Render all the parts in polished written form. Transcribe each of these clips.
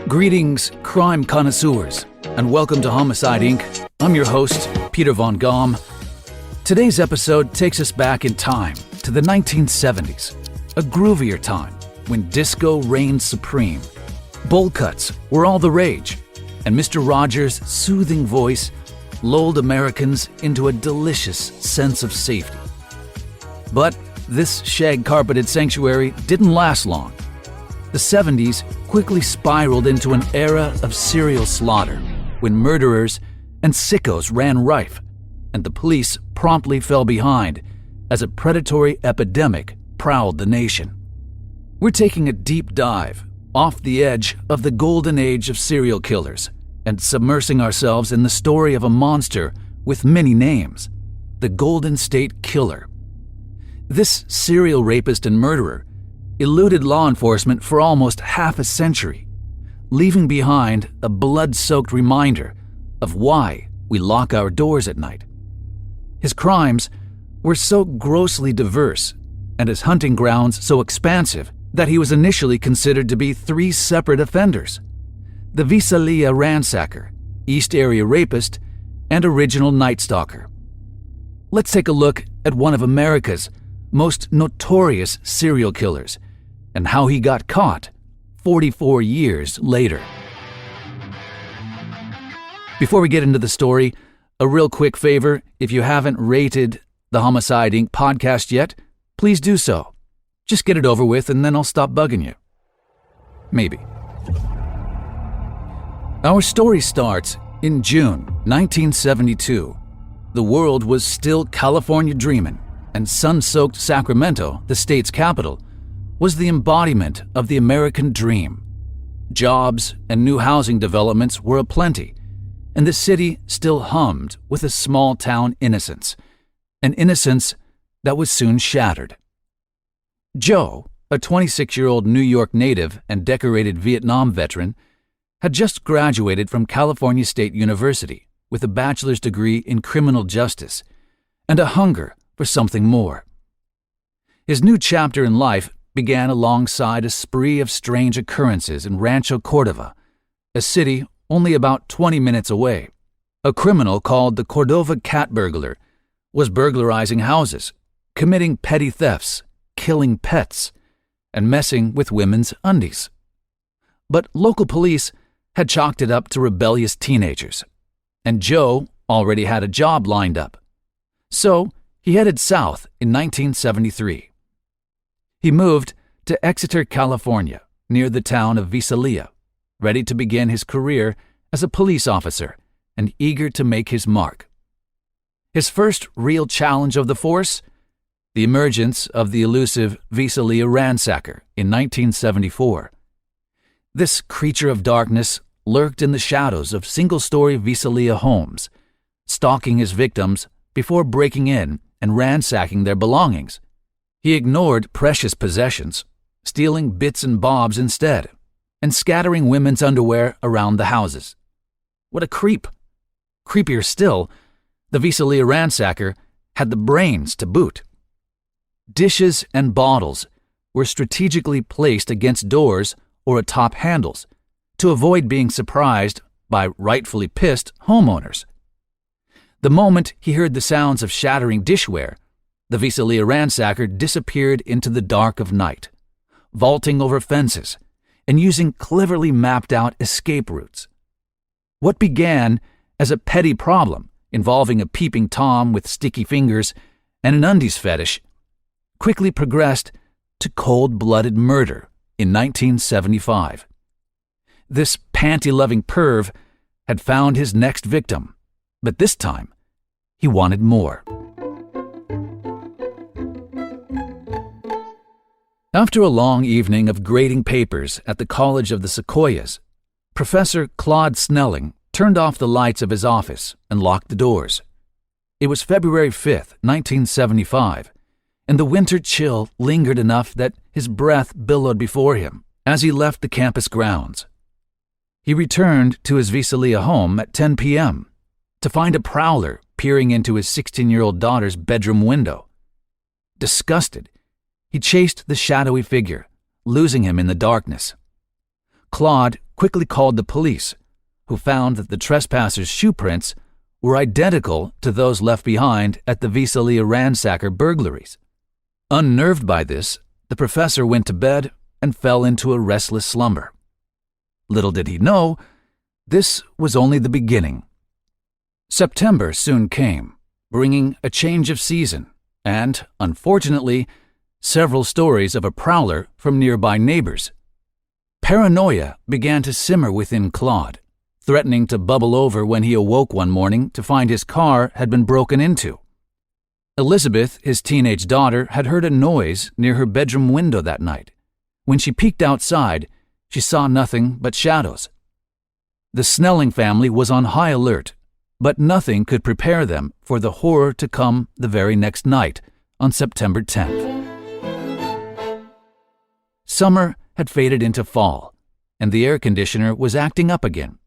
Greetings, crime connoisseurs, and welcome to Homicide Inc. I'm your host, Peter Von Gom. Today's episode takes us back in time to the 1970s, a groovier time when disco reigned supreme. Bowl cuts were all the rage, and Mr. Rogers' soothing voice lulled Americans into a delicious sense of safety. But this shag-carpeted sanctuary didn't last long. The 70s quickly spiraled into an era of serial slaughter when murderers and sickos ran rife, and the police promptly fell behind as a predatory epidemic prowled the nation. We're taking a deep dive off the edge of the golden age of serial killers and submersing ourselves in the story of a monster with many names, the Golden State Killer. This serial rapist and murderer eluded law enforcement for almost half a century, leaving behind a blood-soaked reminder of why we lock our doors at night. His crimes were so grossly diverse and his hunting grounds so expansive that he was initially considered to be three separate offenders: the Visalia Ransacker, East Area Rapist, and original Night Stalker. Let's take a look at one of America's most notorious serial killers and how he got caught 44 years later. Before we get into the story, a real quick favor: if you haven't rated the Homicide Inc. podcast yet, please do so. Just get it over with and then I'll stop bugging you. Maybe. Our story starts in June 1972. The world was still California dreaming, and sun-soaked Sacramento, the state's capital, was the embodiment of the American dream. Jobs and new housing developments were aplenty, and the city still hummed with a small-town innocence, an innocence that was soon shattered. Joe, a 26-year-old New York native and decorated Vietnam veteran, had just graduated from California State University with a bachelor's degree in criminal justice and a hunger for something more. His new chapter in life began alongside a spree of strange occurrences in Rancho Cordova, a city only about 20 minutes away. A criminal called the Cordova Cat Burglar was burglarizing houses, committing petty thefts, killing pets, and messing with women's undies. But local police had chalked it up to rebellious teenagers, and Joe already had a job lined up. So he headed south in 1973. He moved to Exeter, California, near the town of Visalia, ready to begin his career as a police officer and eager to make his mark. His first real challenge of the force: the emergence of the elusive Visalia Ransacker in 1974. This creature of darkness lurked in the shadows of single-story Visalia homes, stalking his victims before breaking in and ransacking their belongings. He ignored precious possessions, stealing bits and bobs instead, and scattering women's underwear around the houses. What a creep! Creepier still, the Visalia Ransacker had the brains to boot. Dishes and bottles were strategically placed against doors or atop handles to avoid being surprised by rightfully pissed homeowners. The moment he heard the sounds of shattering dishware, the Visalia Ransacker disappeared into the dark of night, vaulting over fences and using cleverly mapped-out escape routes. What began as a petty problem involving a peeping Tom with sticky fingers and an undies fetish quickly progressed to cold-blooded murder in 1975. This panty-loving perv had found his next victim, but this time he wanted more. After a long evening of grading papers at the College of the Sequoias, Professor Claude Snelling turned off the lights of his office and locked the doors. It was February 5th, 1975, and the winter chill lingered enough that his breath billowed before him as he left the campus grounds. He returned to his Visalia home at 10 p.m. to find a prowler peering into his 16-year-old daughter's bedroom window. Disgusted, he chased the shadowy figure, losing him in the darkness. Claude quickly called the police, who found that the trespassers' shoe prints were identical to those left behind at the Visalia Ransacker burglaries. Unnerved by this, the professor went to bed and fell into a restless slumber. Little did he know, this was only the beginning. September soon came, bringing a change of season and, unfortunately, several stories of a prowler from nearby neighbors. Paranoia began to simmer within Claude, threatening to bubble over when he awoke one morning to find his car had been broken into. Elizabeth, his teenage daughter, had heard a noise near her bedroom window that night. When she peeked outside, she saw nothing but shadows. The Snelling family was on high alert, but nothing could prepare them for the horror to come the very next night, on September 10th. Summer had faded into fall, and the air conditioner was acting up again.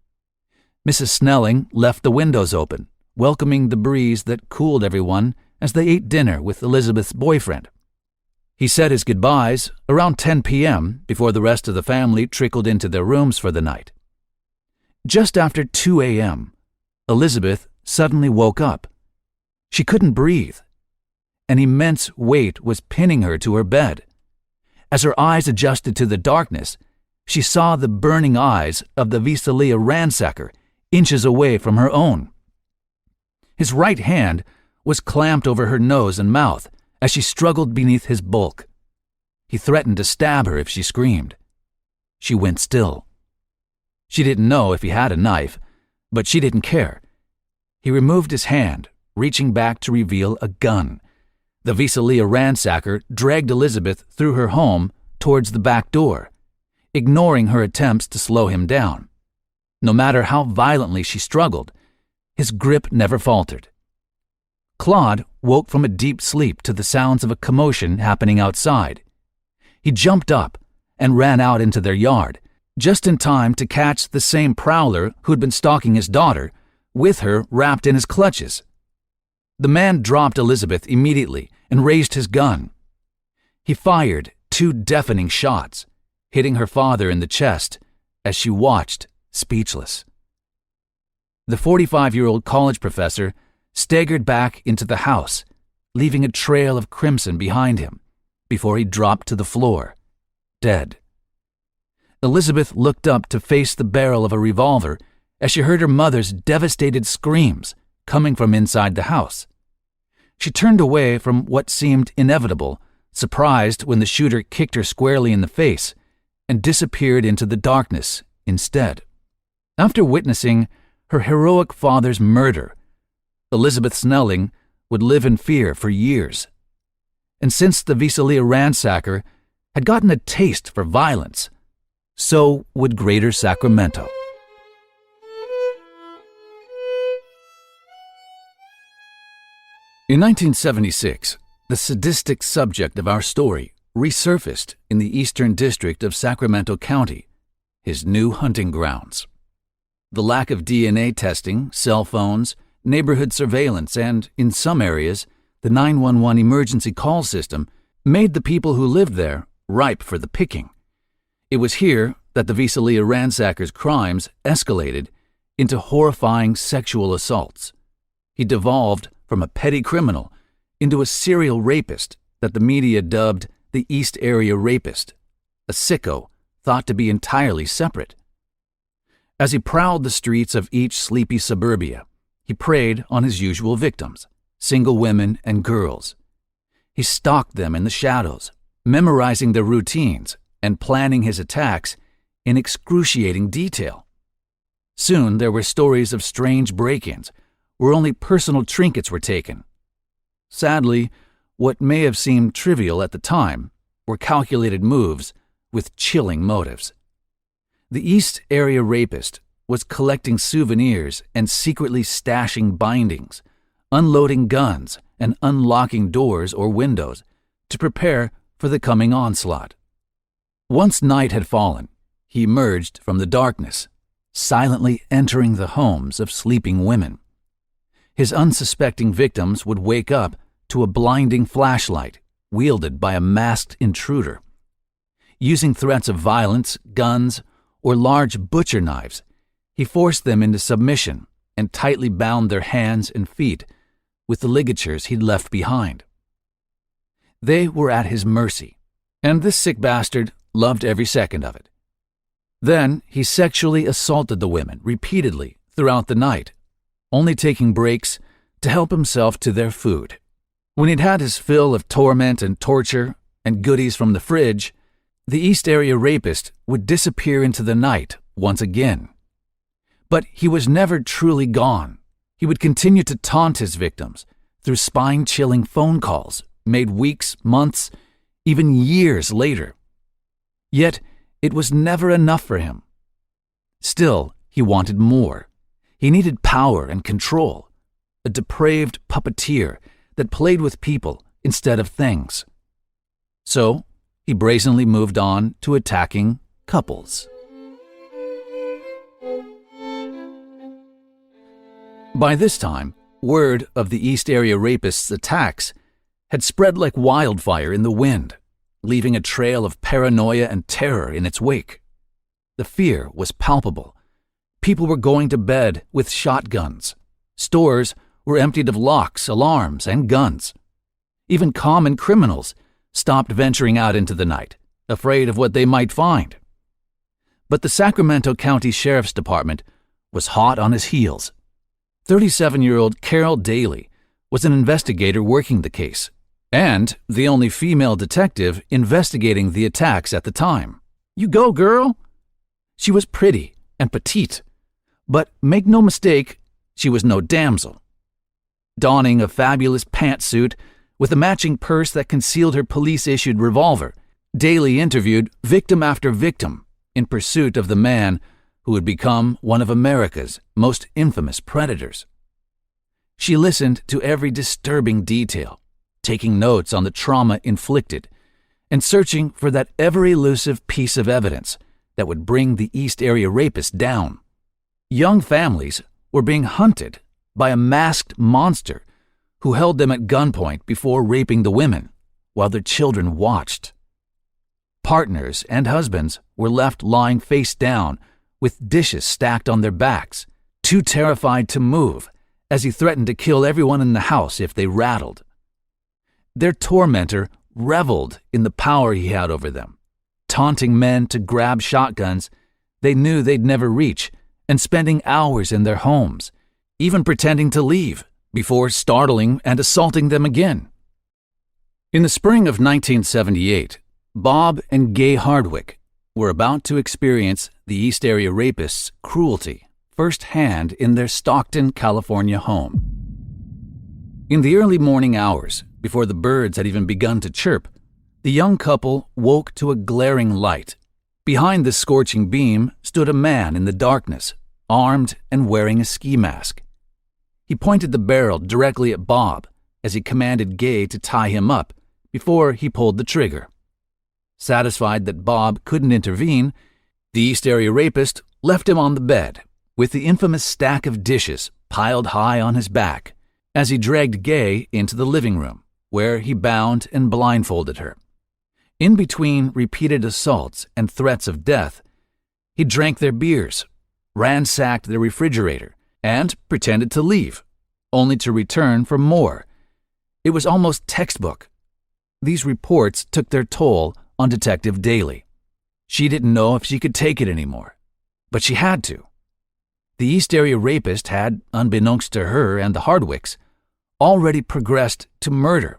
Mrs. Snelling left the windows open, welcoming the breeze that cooled everyone as they ate dinner with Elizabeth's boyfriend. He said his goodbyes around 10 p.m. before the rest of the family trickled into their rooms for the night. Just after 2 a.m., Elizabeth suddenly woke up. She couldn't breathe. An immense weight was pinning her to her bed. As her eyes adjusted to the darkness, she saw the burning eyes of the Visalia Ransacker inches away from her own. His right hand was clamped over her nose and mouth as she struggled beneath his bulk. He threatened to stab her if she screamed. She went still. She didn't know if he had a knife, but she didn't care. He removed his hand, reaching back to reveal a gun. The Visalia Ransacker dragged Elizabeth through her home towards the back door, ignoring her attempts to slow him down. No matter how violently she struggled, his grip never faltered. Claude woke from a deep sleep to the sounds of a commotion happening outside. He jumped up and ran out into their yard, just in time to catch the same prowler who'd been stalking his daughter, with her wrapped in his clutches. The man dropped Elizabeth immediately and raised his gun. He fired 2 deafening shots, hitting her father in the chest as she watched, speechless. The 45-year-old college professor staggered back into the house, leaving a trail of crimson behind him, before he dropped to the floor, dead. Elizabeth looked up to face the barrel of a revolver as she heard her mother's devastated screams coming from inside the house. She turned away from what seemed inevitable, surprised when the shooter kicked her squarely in the face, and disappeared into the darkness instead. After witnessing her heroic father's murder, Elizabeth Snelling would live in fear for years. And since the Visalia Ransacker had gotten a taste for violence, so would Greater Sacramento. In 1976, the sadistic subject of our story resurfaced in the Eastern District of Sacramento County, his new hunting grounds. The lack of DNA testing, cell phones, neighborhood surveillance, and, in some areas, the 911 emergency call system made the people who lived there ripe for the picking. It was here that the Visalia Ransacker's crimes escalated into horrifying sexual assaults. He devolved from a petty criminal into a serial rapist that the media dubbed the East Area Rapist, a sicko thought to be entirely separate. As he prowled the streets of each sleepy suburbia, he preyed on his usual victims, single women and girls. He stalked them in the shadows, memorizing their routines and planning his attacks in excruciating detail. Soon there were stories of strange break-ins where only personal trinkets were taken. Sadly, what may have seemed trivial at the time were calculated moves with chilling motives. The East Area Rapist was collecting souvenirs and secretly stashing bindings, unloading guns and unlocking doors or windows to prepare for the coming onslaught. Once night had fallen, he emerged from the darkness, silently entering the homes of sleeping women. His unsuspecting victims would wake up to a blinding flashlight wielded by a masked intruder. Using threats of violence, guns, or large butcher knives, he forced them into submission and tightly bound their hands and feet with the ligatures he'd left behind. They were at his mercy, and this sick bastard loved every second of it. Then he sexually assaulted the women repeatedly throughout the night, only taking breaks to help himself to their food. When he'd had his fill of torment and torture and goodies from the fridge, the East Area Rapist would disappear into the night once again. But he was never truly gone. He would continue to taunt his victims through spine-chilling phone calls made weeks, months, even years later. Yet it was never enough for him. Still, he wanted more. He needed power and control, a depraved puppeteer that played with people instead of things. So, he brazenly moved on to attacking couples. By this time, word of the East Area Rapist's attacks had spread like wildfire in the wind, leaving a trail of paranoia and terror in its wake. The fear was palpable. People were going to bed with shotguns. Stores were emptied of locks, alarms, and guns. Even common criminals stopped venturing out into the night, afraid of what they might find. But the Sacramento County Sheriff's Department was hot on his heels. 37-year-old Carol Daly was an investigator working the case, and the only female detective investigating the attacks at the time. You go, girl! She was pretty and petite, but make no mistake, she was no damsel. Donning a fabulous pantsuit with a matching purse that concealed her police-issued revolver, Daly interviewed victim after victim in pursuit of the man who would become one of America's most infamous predators. She listened to every disturbing detail, taking notes on the trauma inflicted, and searching for that ever-elusive piece of evidence that would bring the East Area Rapist down. Young families were being hunted by a masked monster who held them at gunpoint before raping the women, while their children watched. Partners and husbands were left lying face down with dishes stacked on their backs, too terrified to move, as he threatened to kill everyone in the house if they rattled. Their tormentor reveled in the power he had over them, taunting men to grab shotguns they knew they'd never reach and spending hours in their homes, even pretending to leave before startling and assaulting them again. In the spring of 1978, Bob and Gay Hardwick were about to experience the East Area Rapist's cruelty firsthand in their Stockton, California home. In the early morning hours, before the birds had even begun to chirp, the young couple woke to a glaring light. Behind the scorching beam stood a man in the darkness, armed and wearing a ski mask. He pointed the barrel directly at Bob as he commanded Gay to tie him up before he pulled the trigger. Satisfied that Bob couldn't intervene, the East Area Rapist left him on the bed with the infamous stack of dishes piled high on his back as he dragged Gay into the living room, where he bound and blindfolded her. In between repeated assaults and threats of death, he drank their beers, ransacked their refrigerator, and pretended to leave, only to return for more. It was almost textbook. These reports took their toll on Detective Daly. She didn't know if she could take it anymore, but she had to. The East Area Rapist had, unbeknownst to her and the Hardwicks, already progressed to murder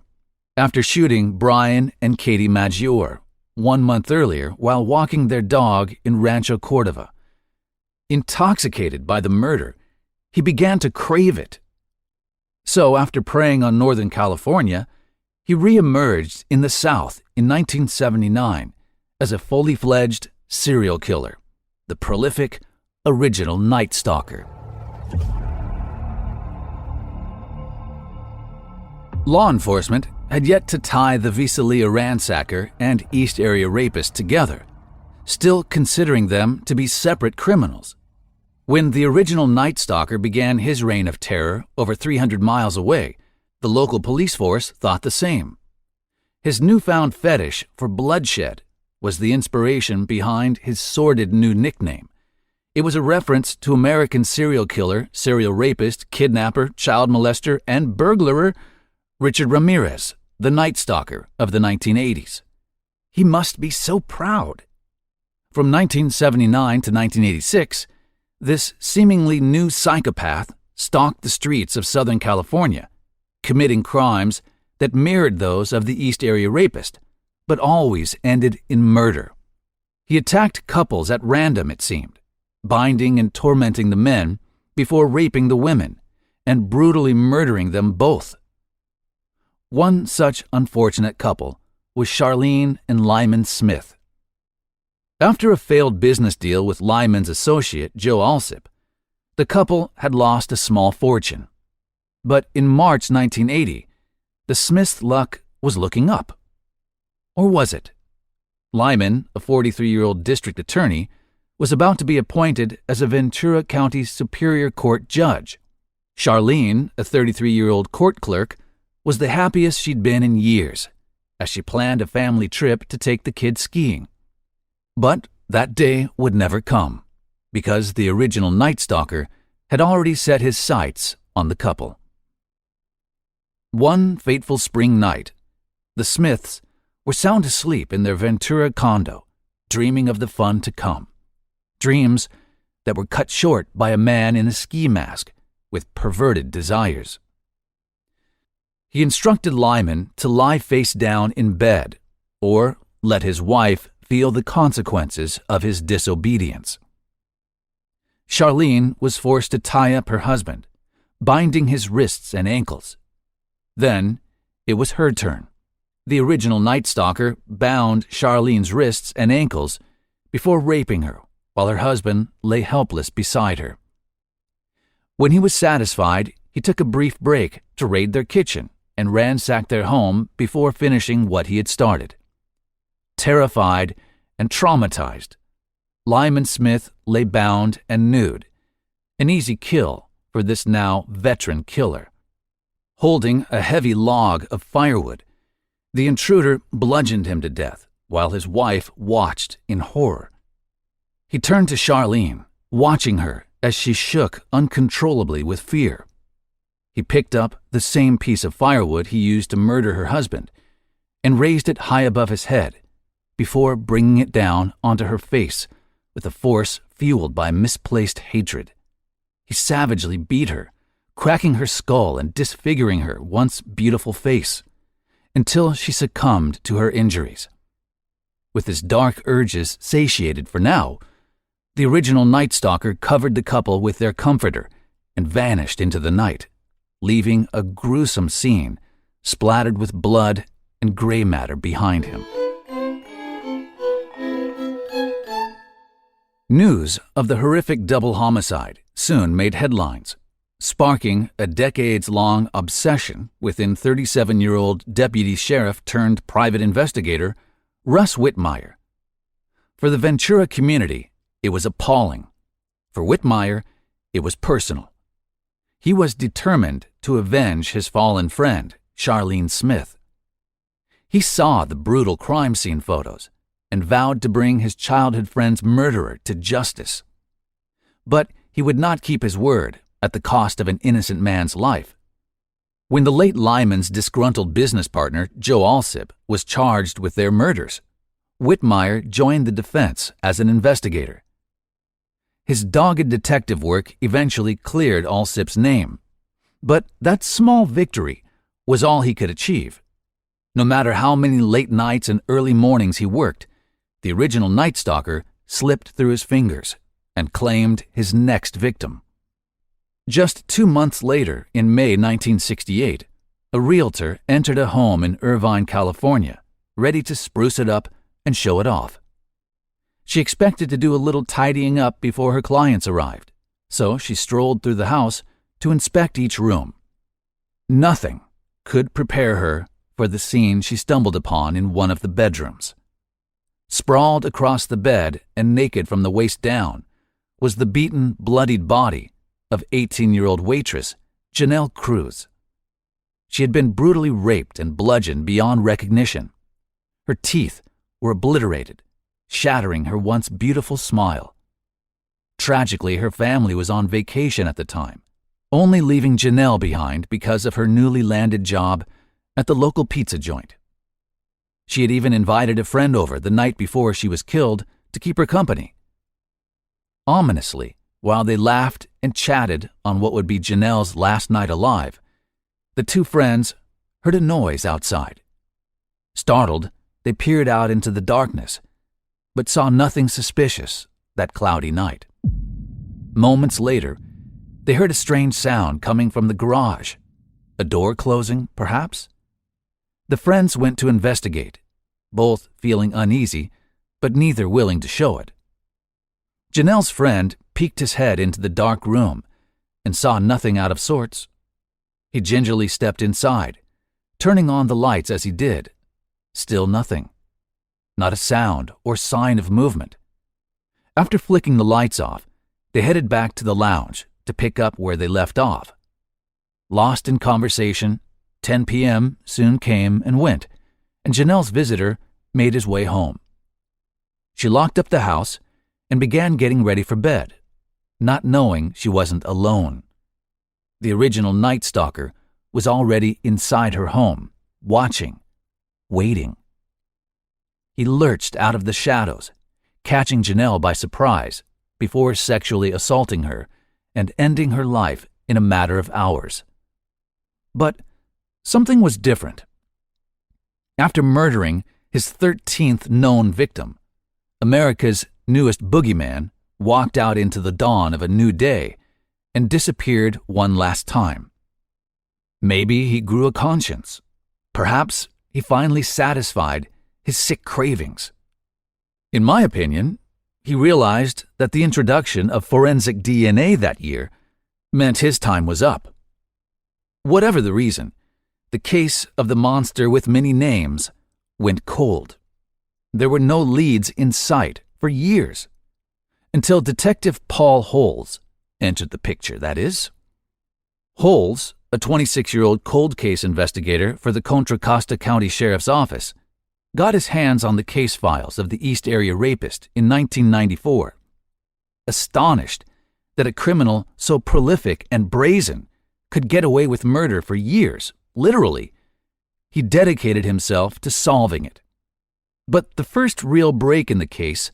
after shooting Brian and Katie Maggiore 1 month earlier while walking their dog in Rancho Cordova. Intoxicated by the murder, he began to crave it. So after preying on Northern California, he re-emerged in the South in 1979 as a fully fledged serial killer, the prolific, original Night Stalker. Law enforcement had yet to tie the Visalia Ransacker and East Area Rapist together, still considering them to be separate criminals. When the original Night Stalker began his reign of terror over 300 miles away, the local police force thought the same. His newfound fetish for bloodshed was the inspiration behind his sordid new nickname. It was a reference to American serial killer, serial rapist, kidnapper, child molester, and burglarer Richard Ramirez, the Night Stalker of the 1980s. He must be so proud. From 1979 to 1986, this seemingly new psychopath stalked the streets of Southern California, committing crimes that mirrored those of the East Area Rapist, but always ended in murder. He attacked couples at random, it seemed, binding and tormenting the men before raping the women and brutally murdering them both. One such unfortunate couple was Charlene and Lyman Smith. After a failed business deal with Lyman's associate, Joe Alsip, the couple had lost a small fortune. But in March 1980, the Smiths' luck was looking up. Or was it? Lyman, a 43-year-old district attorney, was about to be appointed as a Ventura County Superior Court judge. Charlene, a 33-year-old court clerk, was the happiest she'd been in years, as she planned a family trip to take the kids skiing. But that day would never come, because the original Night Stalker had already set his sights on the couple. One fateful spring night, the Smiths were sound asleep in their Ventura condo, dreaming of the fun to come. Dreams that were cut short by a man in a ski mask with perverted desires. He instructed Lyman to lie face down in bed or let his wife feel the consequences of his disobedience. Charlene was forced to tie up her husband, binding his wrists and ankles. Then it was her turn. The original Night Stalker bound Charlene's wrists and ankles before raping her while her husband lay helpless beside her. When he was satisfied, he took a brief break to raid their kitchen and ransack their home before finishing what he had started. Terrified and traumatized, Lyman Smith lay bound and nude, an easy kill for this now veteran killer. Holding a heavy log of firewood, the intruder bludgeoned him to death while his wife watched in horror. He turned to Charlene, watching her as she shook uncontrollably with fear. He picked up the same piece of firewood he used to murder her husband and raised it high above his head before bringing it down onto her face with a force fueled by misplaced hatred. He savagely beat her, cracking her skull and disfiguring her once beautiful face, until she succumbed to her injuries. With his dark urges satiated for now, the original Night Stalker covered the couple with their comforter and vanished into the night, leaving a gruesome scene splattered with blood and gray matter behind him. News of the horrific double homicide soon made headlines, sparking a decades-long obsession within 37-year-old deputy sheriff turned private investigator Russ Whitmire. For the Ventura community, it was appalling. For Whitmire, it was personal. He was determined to avenge his fallen friend, Charlene Smith. He saw the brutal crime scene photos and vowed to bring his childhood friend's murderer to justice. But he would not keep his word at the cost of an innocent man's life. When the late Lyman's disgruntled business partner, Joe Alsip, was charged with their murders, Whitmire joined the defense as an investigator. His dogged detective work eventually cleared Alsip's name, but that small victory was all he could achieve. No matter how many late nights and early mornings he worked, the original Night Stalker slipped through his fingers and claimed his next victim. Just 2 months later, in May 1968, a realtor entered a home in Irvine, California, ready to spruce it up and show it off. She expected to do a little tidying up before her clients arrived, so she strolled through the house to inspect each room. Nothing could prepare her for the scene she stumbled upon in one of the bedrooms. Sprawled across the bed and naked from the waist down was the beaten, bloodied body of 18-year-old waitress Janelle Cruz. She had been brutally raped and bludgeoned beyond recognition. Her teeth were obliterated, shattering her once beautiful smile. Tragically, her family was on vacation at the time, only leaving Janelle behind because of her newly landed job at the local pizza joint. She had even invited a friend over the night before she was killed to keep her company. Ominously, while they laughed and chatted on what would be Janelle's last night alive, the two friends heard a noise outside. Startled, they peered out into the darkness, but saw nothing suspicious that cloudy night. Moments later, they heard a strange sound coming from the garage. A door closing, perhaps? The friends went to investigate, both feeling uneasy, but neither willing to show it. Janelle's friend peeked his head into the dark room and saw nothing out of sorts. He gingerly stepped inside, turning on the lights as he did. Still nothing. Not a sound or sign of movement. After flicking the lights off, they headed back to the lounge to pick up where they left off. Lost in conversation, 10 p.m. soon came and went, and Janelle's visitor made his way home. She locked up the house and began getting ready for bed, not knowing she wasn't alone. The original Night Stalker was already inside her home, watching, waiting. He lurched out of the shadows, catching Janelle by surprise before sexually assaulting her and ending her life in a matter of hours. But something was different. After murdering his 13th known victim, America's newest boogeyman walked out into the dawn of a new day and disappeared one last time. Maybe he grew a conscience. Perhaps he finally satisfied his sick cravings. In my opinion, he realized that the introduction of forensic DNA that year meant his time was up. Whatever the reason, the case of the monster with many names went cold. There were no leads in sight for years, until Detective Paul Holes entered the picture, that is. Holes, a 26-year-old cold case investigator for the Contra Costa County Sheriff's Office, got his hands on the case files of the East Area Rapist in 1994. Astonished that a criminal so prolific and brazen could get away with murder for years, literally, he dedicated himself to solving it. But the first real break in the case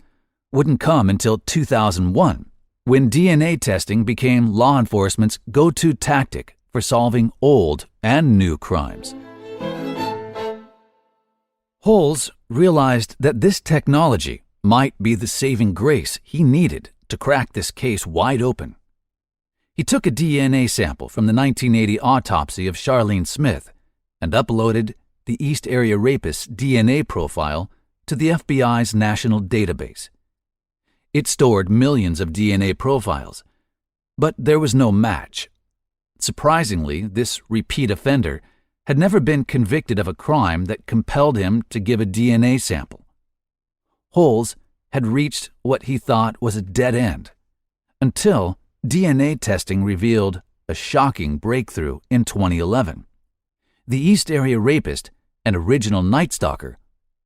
wouldn't come until 2001, when DNA testing became law enforcement's go-to tactic for solving old and new crimes. Holes realized that this technology might be the saving grace he needed to crack this case wide open. He took a DNA sample from the 1980 autopsy of Charlene Smith and uploaded the East Area Rapist's DNA profile to the FBI's national database. It stored millions of DNA profiles, but there was no match. Surprisingly, this repeat offender had never been convicted of a crime that compelled him to give a DNA sample. Holes had reached what he thought was a dead end, until DNA testing revealed a shocking breakthrough in 2011. The East Area Rapist and original Night Stalker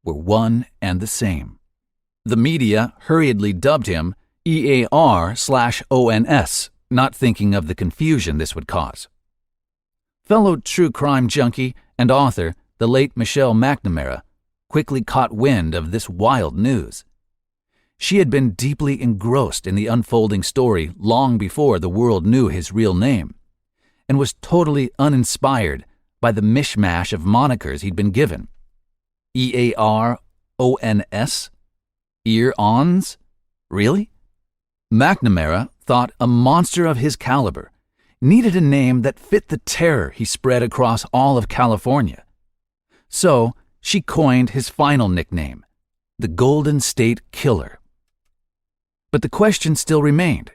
were one and the same. The media hurriedly dubbed him EAR/ONS, not thinking of the confusion this would cause. Fellow true crime junkie and author, the late Michelle McNamara, quickly caught wind of this wild news. She had been deeply engrossed in the unfolding story long before the world knew his real name, and was totally uninspired by the mishmash of monikers he'd been given. EAR/ONS? Ear-ons? Really? McNamara thought a monster of his caliber needed a name that fit the terror he spread across all of California. So she coined his final nickname, the Golden State Killer. But the question still remained.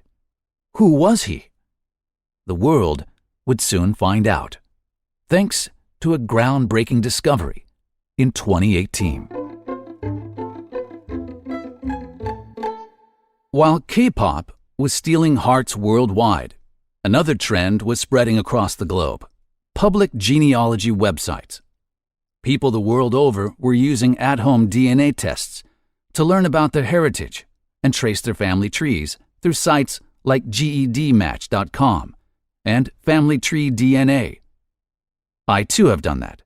Who was he? The world would soon find out, thanks to a groundbreaking discovery in 2018. While K-pop was stealing hearts worldwide, another trend was spreading across the globe: public genealogy websites. People the world over were using at-home DNA tests to learn about their heritage and trace their family trees through sites like gedmatch.com and Family Tree DNA. I too have done that.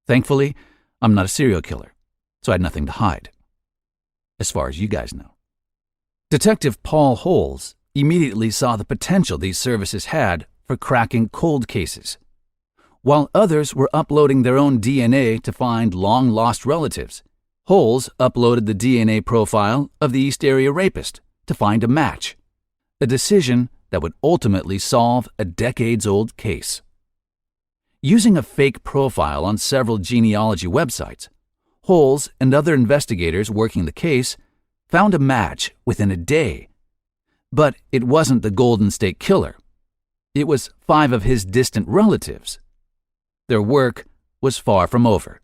Thankfully, I'm not a serial killer, so I had nothing to hide, as far as you guys know. Detective Paul Holes immediately saw the potential these services had for cracking cold cases. While others were uploading their own DNA to find long-lost relatives, Holes uploaded the DNA profile of the East Area Rapist to find a match, a decision that would ultimately solve a decades-old case. Using a fake profile on several genealogy websites, Holes and other investigators working the case found a match within a day. But it wasn't the Golden State Killer. It was 5 of his distant relatives. Their work was far from over.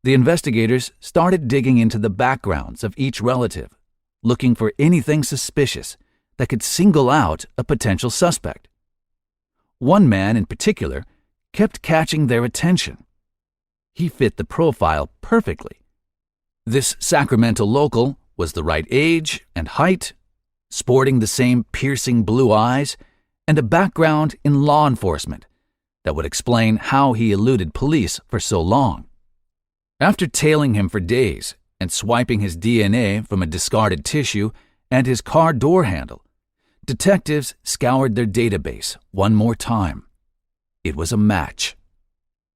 The investigators started digging into the backgrounds of each relative, looking for anything suspicious that could single out a potential suspect. One man in particular kept catching their attention. He fit the profile perfectly. This Sacramento local was the right age and height, sporting the same piercing blue eyes, and a background in law enforcement that would explain how he eluded police for so long. After tailing him for days and swiping his DNA from a discarded tissue and his car door handle, detectives scoured their database one more time. It was a match.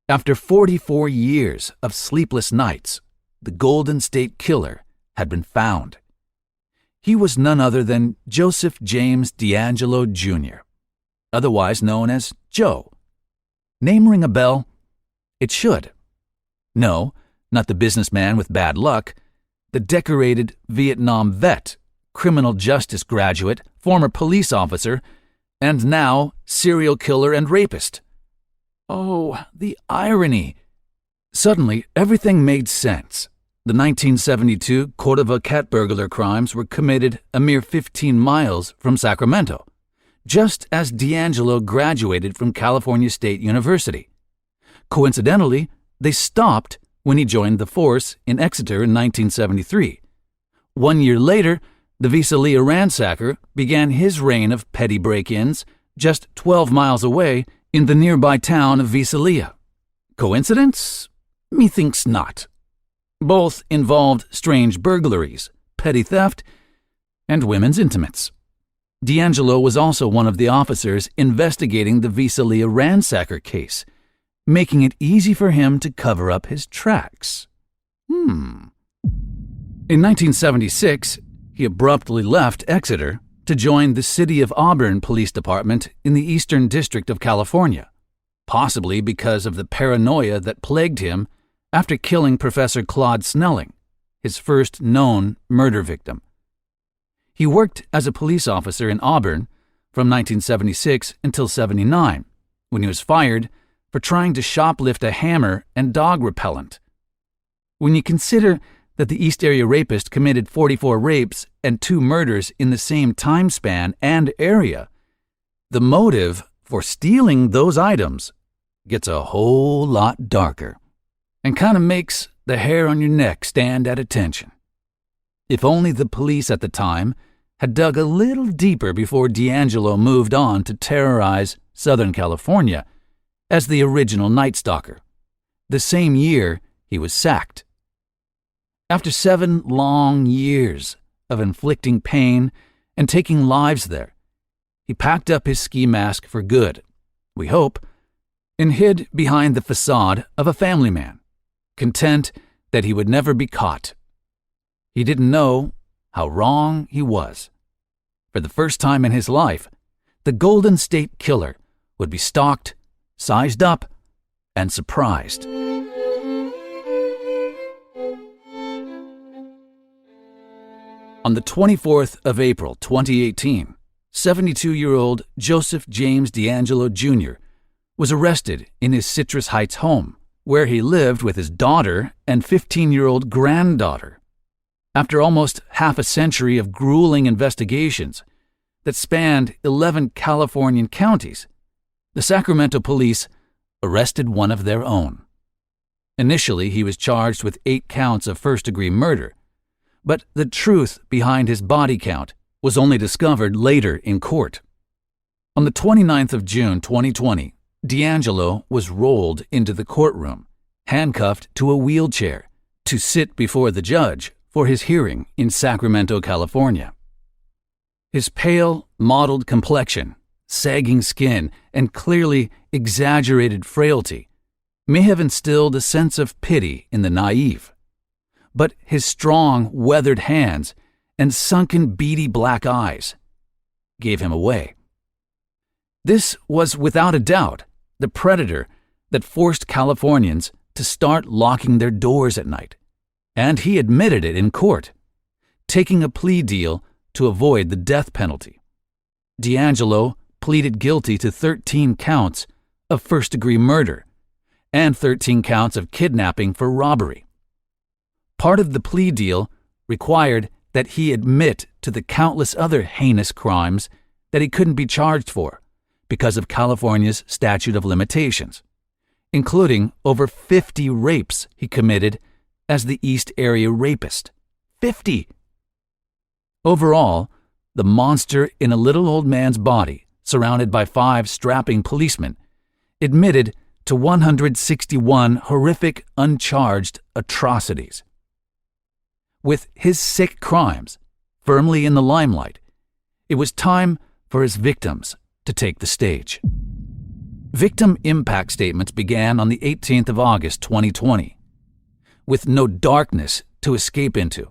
After 44 years of sleepless nights, the Golden State Killer had been found. He was none other than Joseph James D'Angelo Jr., otherwise known as Joe. Name ring a bell? It should. No, not the businessman with bad luck, the decorated Vietnam vet, criminal justice graduate, former police officer, and now serial killer and rapist. Oh, the irony. Suddenly, everything made sense. The 1972 Cordova cat burglar crimes were committed a mere 15 miles from Sacramento, just as D'Angelo graduated from California State University. Coincidentally, they stopped when he joined the force in Exeter in 1973. 1 year later, the Visalia Ransacker began his reign of petty break-ins just 12 miles away in the nearby town of Visalia. Coincidence? Methinks not. Both involved strange burglaries, petty theft, and women's intimates. D'Angelo was also one of the officers investigating the Visalia Ransacker case, making it easy for him to cover up his tracks. In 1976, he abruptly left Exeter to join the City of Auburn Police Department in the Eastern District of California, possibly because of the paranoia that plagued him after killing Professor Claude Snelling, his first known murder victim. He worked as a police officer in Auburn from 1976 until 79, when he was fired for trying to shoplift a hammer and dog repellent. When you consider that the East Area Rapist committed 44 rapes and 2 murders in the same time span and area, the motive for stealing those items gets a whole lot darker and kind of makes the hair on your neck stand at attention. If only the police at the time had dug a little deeper before D'Angelo moved on to terrorize Southern California as the original Night Stalker, the same year he was sacked. After 7 long years of inflicting pain and taking lives there, he packed up his ski mask for good, we hope, and hid behind the facade of a family man, content that he would never be caught. He didn't know how wrong he was. For the first time in his life, the Golden State Killer would be stalked, sized up, and surprised. On the 24th of April, 2018, 72-year-old Joseph James D'Angelo Jr. was arrested in his Citrus Heights home, where he lived with his daughter and 15-year-old granddaughter. After almost half a century of grueling investigations that spanned 11 Californian counties, the Sacramento police arrested one of their own. Initially, he was charged with 8 counts of first-degree murder, But the truth behind his body count was only discovered later in court. On the 29th of June 2020, D'Angelo was rolled into the courtroom, handcuffed to a wheelchair, to sit before the judge for his hearing in Sacramento, California. His pale, mottled complexion, sagging skin, and clearly exaggerated frailty may have instilled a sense of pity in the naive. But his strong, weathered hands and sunken, beady black eyes gave him away. This was without a doubt the predator that forced Californians to start locking their doors at night, and he admitted it in court, taking a plea deal to avoid the death penalty. D'Angelo pleaded guilty to 13 counts of first-degree murder and 13 counts of kidnapping for robbery. Part of the plea deal required that he admit to the countless other heinous crimes that he couldn't be charged for because of California's statute of limitations, including over 50 rapes he committed as the East Area Rapist. 50! Overall, the monster in a little old man's body, surrounded by 5 strapping policemen, admitted to 161 horrific uncharged atrocities. With his sick crimes firmly in the limelight, it was time for his victims to take the stage. Victim impact statements began on the 18th of August 2020. With no darkness to escape into,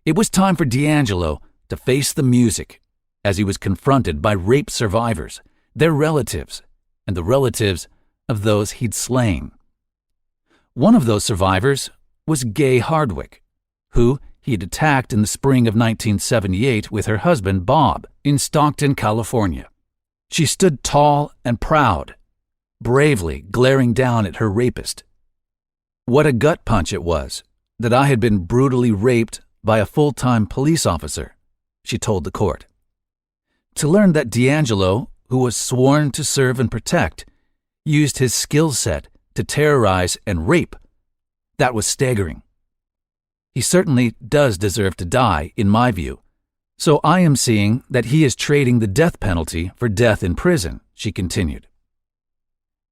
it was time for D'Angelo to face the music as he was confronted by rape survivors, their relatives, and the relatives of those he'd slain. One of those survivors was Gay Hardwick, who he had attacked in the spring of 1978 with her husband Bob in Stockton, California. She stood tall and proud, bravely glaring down at her rapist. What a gut punch it was that I had been brutally raped by a full-time police officer, she told the court. To learn that D'Angelo, who was sworn to serve and protect, used his skill set to terrorize and rape, that was staggering. He certainly does deserve to die, in my view, so I am seeing that he is trading the death penalty for death in prison, she continued.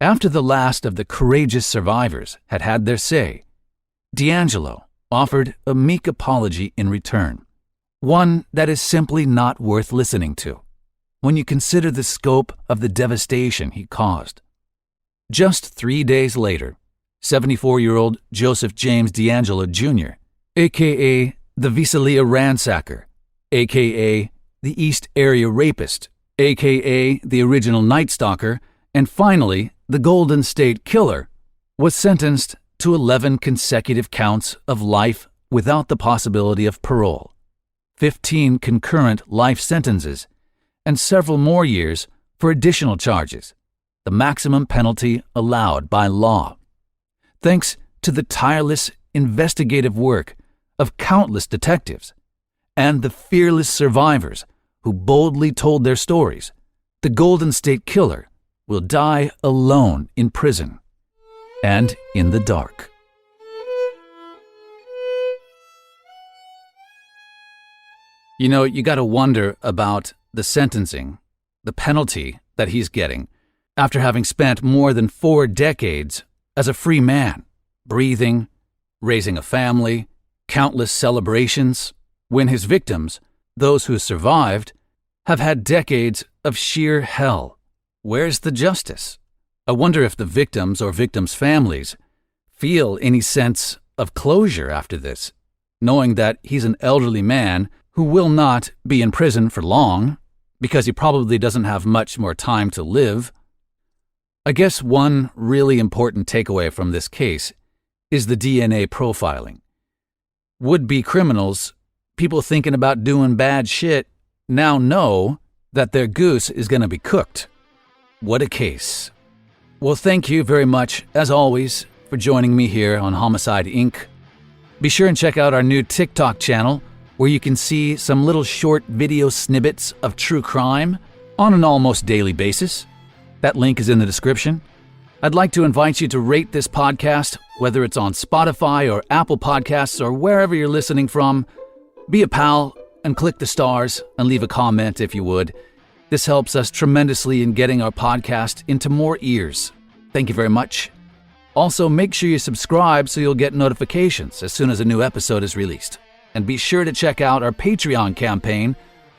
After the last of the courageous survivors had had their say, D'Angelo offered a meek apology in return, one that is simply not worth listening to when you consider the scope of the devastation he caused. Just 3 days later, 74-year-old Joseph James D'Angelo Jr., a.k.a. the Visalia Ransacker, a.k.a. the East Area Rapist, a.k.a. the original Night Stalker, and finally, the Golden State Killer, was sentenced to 11 consecutive counts of life without the possibility of parole, 15 concurrent life sentences, and several more years for additional charges, the maximum penalty allowed by law. Thanks to the tireless investigative work of countless detectives and the fearless survivors who boldly told their stories, the Golden State Killer will die alone in prison and in the dark. You know, you got to wonder about the sentencing, the penalty that he's getting after having spent more than 4 decades as a free man, breathing, raising a family, countless celebrations, when his victims, those who survived, have had decades of sheer hell. Where's the justice? I wonder if the victims or victims' families feel any sense of closure after this, knowing that he's an elderly man who will not be in prison for long because he probably doesn't have much more time to live. I guess one really important takeaway from this case is the DNA profiling. Would-be criminals, people thinking about doing bad shit, now know that their goose is going to be cooked. What a case. Well, thank you very much, as always, for joining me here on Homicide Inc. Be sure and check out our new TikTok channel, where you can see some little short video snippets of true crime on an almost daily basis. That link is in the description. I'd like to invite you to rate this podcast, whether it's on Spotify or Apple Podcasts or wherever you're listening from. Be a pal and click the stars and leave a comment if you would. This helps us tremendously in getting our podcast into more ears. Thank you very much. Also, make sure you subscribe so you'll get notifications as soon as a new episode is released. And be sure to check out our Patreon campaign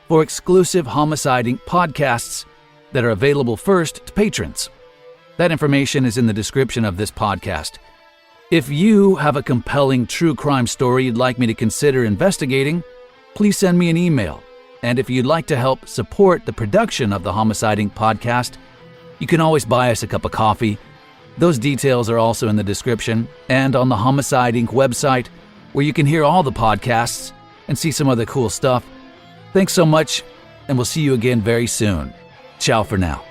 for exclusive Homicide Inc. podcasts that are available first to patrons. That information is in the description of this podcast. If you have a compelling true crime story you'd like me to consider investigating, please send me an email. And if you'd like to help support the production of the Homicide Inc. podcast, you can always buy us a cup of coffee. Those details are also in the description and on the Homicide Inc. website, where you can hear all the podcasts and see some other cool stuff. Thanks so much, and we'll see you again very soon. Ciao for now.